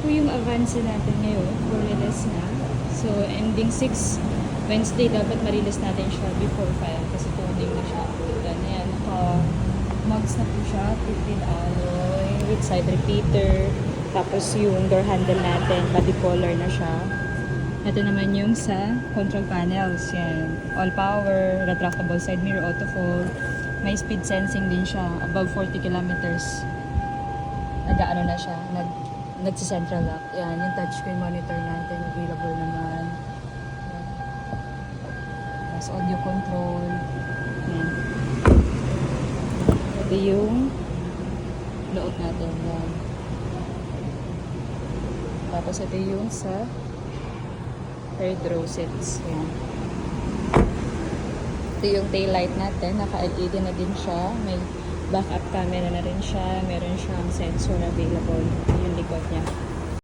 Ito yung avance natin ngayon, for release na. So, ending 6 Wednesday, dapat ma-release natin siya before 5 kasi tuning na siya. Ayan, naka-mugs na po siya, 15 alloy with side repeater. Tapos yung door handle natin, body color na siya. Ito naman yung sa control panels. Yan. All power, retractable side mirror, auto fold. May speed sensing din siya. Above 40 kilometers. Nag-ano na siya. Nagsi-central lock. Yan. Yung touchscreen monitor natin. Available naman. Yan. Tapos audio control. Yan. Ito yung loob natin. Yan. Tapos ito yung sa third row seats. Yan. Ito yung tail light natin. Naka-LED na din siya. May backup camera na rin siya. Meron siyang sensor available. Yung likod niya.